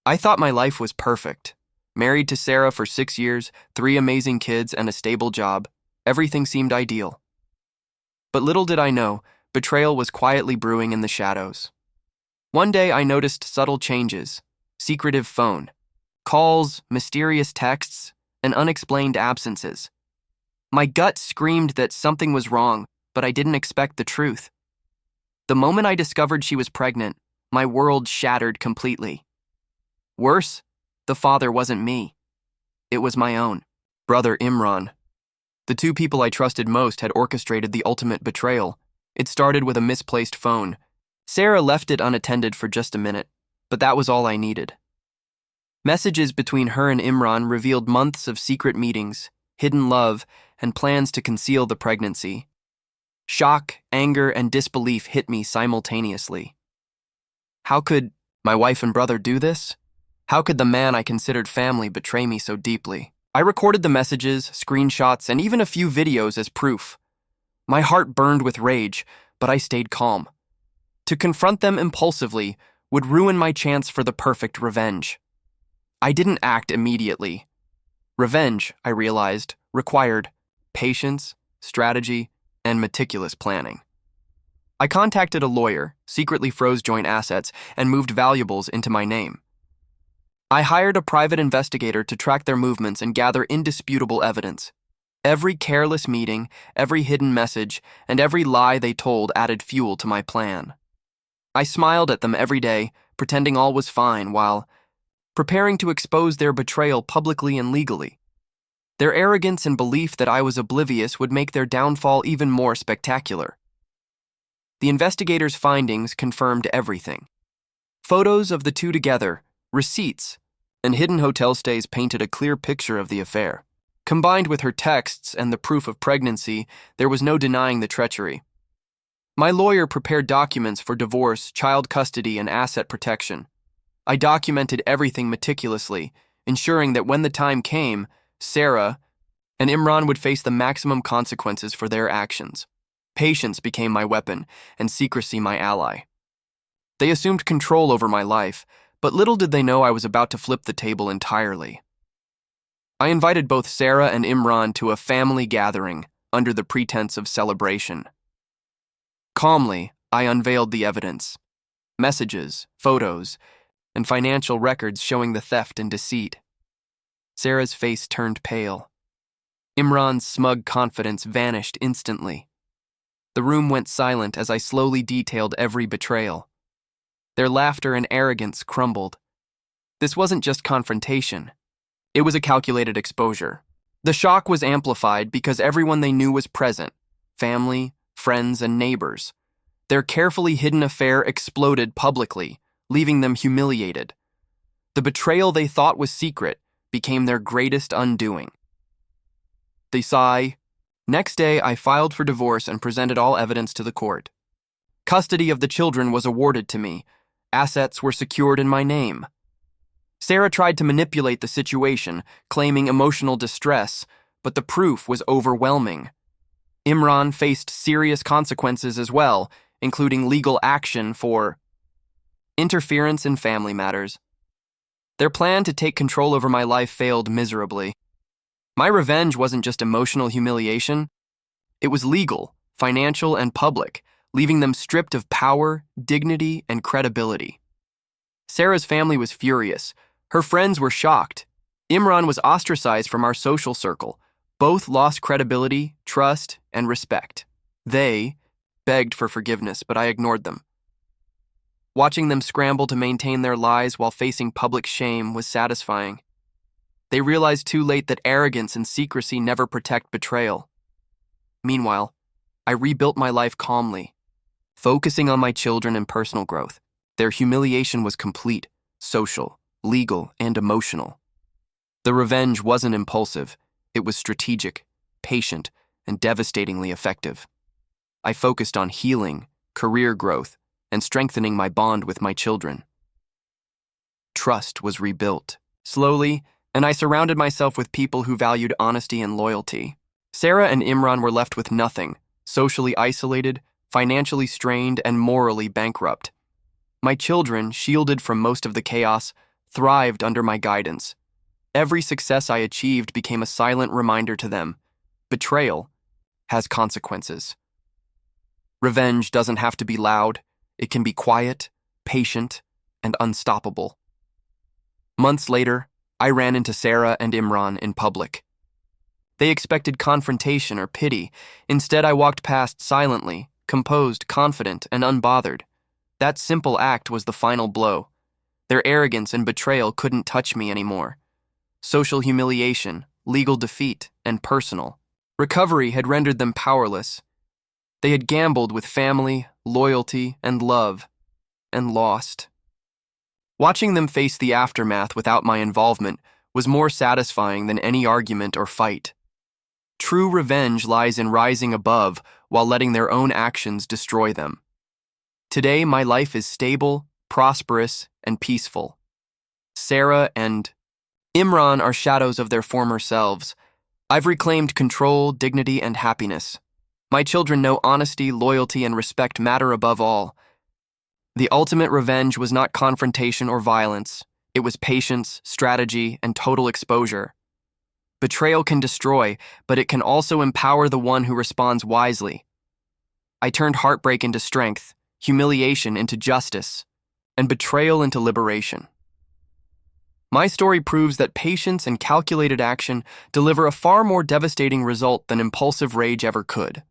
I thought my life was perfect. Married to Sara for 6 years, 3 amazing kids, and a stable job. Everything seemed ideal. But little did I know, betrayal was quietly brewing in the shadows. One day I noticed subtle changes: secretive phone, calls, mysterious texts, and unexplained absences. My gut screamed that something was wrong, but I didn't expect the truth. The moment I discovered she was pregnant, my world shattered completely. Worse, the father wasn't me. It was my own brother, Imran. The 2 people I trusted most had orchestrated the ultimate betrayal. It started with a misplaced phone. Sara left it unattended for just a minute, but that was all I needed. Messages between her and Imran revealed months of secret meetings, hidden love, and plans to conceal the pregnancy. Shock, anger, and disbelief hit me simultaneously. How could my wife and brother do this? How could the man I considered family betray me so deeply? I recorded the messages, screenshots, and even a few videos as proof. My heart burned with rage, but I stayed calm. To confront them impulsively would ruin my chance for the perfect revenge. I didn't act immediately. Revenge, I realized, required patience, strategy, and meticulous planning. I contacted a lawyer, secretly froze joint assets, and moved valuables into my name. I hired a private investigator to track their movements and gather indisputable evidence. Every careless meeting, every hidden message, and every lie they told added fuel to my plan. I smiled at them every day, pretending all was fine, while preparing to expose their betrayal publicly and legally. Their arrogance and belief that I was oblivious would make their downfall even more spectacular. The investigators' findings confirmed everything. Photos of the 2 together, receipts, and hidden hotel stays painted a clear picture of the affair. Combined with her texts and the proof of pregnancy, there was no denying the treachery. My lawyer prepared documents for divorce, child custody, and asset protection. I documented everything meticulously, ensuring that when the time came, Sara and Imran would face the maximum consequences for their actions. Patience became my weapon, and secrecy my ally. They assumed control over my life, but little did they know I was about to flip the table entirely. I invited both Sara and Imran to a family gathering under the pretense of celebration. Calmly, I unveiled the evidence: messages, photos, and financial records showing the theft and deceit. Sara's face turned pale. Imran's smug confidence vanished instantly. The room went silent as I slowly detailed every betrayal. Their laughter and arrogance crumbled. This wasn't just confrontation. It was a calculated exposure. The shock was amplified because everyone they knew was present: family, friends, and neighbors. Their carefully hidden affair exploded publicly, leaving them humiliated. The betrayal they thought was secret became their greatest undoing. The sigh. Next day, I filed for divorce and presented all evidence to the court. Custody of the children was awarded to me. Assets were secured in my name. Sara tried to manipulate the situation, claiming emotional distress, but the proof was overwhelming. Imran faced serious consequences as well, including legal action for interference in family matters. Their plan to take control over my life failed miserably. My revenge wasn't just emotional humiliation. It was legal, financial, and public, leaving them stripped of power, dignity, and credibility. Sara's family was furious. Her friends were shocked. Imran was ostracized from our social circle. Both lost credibility, trust, and respect. They begged for forgiveness, but I ignored them. Watching them scramble to maintain their lies while facing public shame was satisfying. They realized too late that arrogance and secrecy never protect betrayal. Meanwhile, I rebuilt my life calmly, focusing on my children and personal growth. Their humiliation was complete, social, legal, and emotional. The revenge wasn't impulsive. It was strategic, patient, and devastatingly effective. I focused on healing, career growth, and strengthening my bond with my children. Trust was rebuilt, slowly, and I surrounded myself with people who valued honesty and loyalty. Sara and Imran were left with nothing, socially isolated, financially strained, and morally bankrupt. My children, shielded from most of the chaos, thrived under my guidance. Every success I achieved became a silent reminder to them. Betrayal has consequences. Revenge doesn't have to be loud. It can be quiet, patient, and unstoppable. Months later, I ran into Sara and Imran in public. They expected confrontation or pity. Instead, I walked past silently, composed, confident, and unbothered. That simple act was the final blow. Their arrogance and betrayal couldn't touch me anymore. Social humiliation, legal defeat, and personal recovery had rendered them powerless. They had gambled with family, loyalty, and love, and lost. Watching them face the aftermath without my involvement was more satisfying than any argument or fight. True revenge lies in rising above while letting their own actions destroy them. Today, my life is stable, prosperous, and peaceful. Sara and Imran are shadows of their former selves. I've reclaimed control, dignity, and happiness. My children know honesty, loyalty, and respect matter above all. The ultimate revenge was not confrontation or violence. It was patience, strategy, and total exposure. Betrayal can destroy, but it can also empower the one who responds wisely. I turned heartbreak into strength, humiliation into justice, and betrayal into liberation. My story proves that patience and calculated action deliver a far more devastating result than impulsive rage ever could.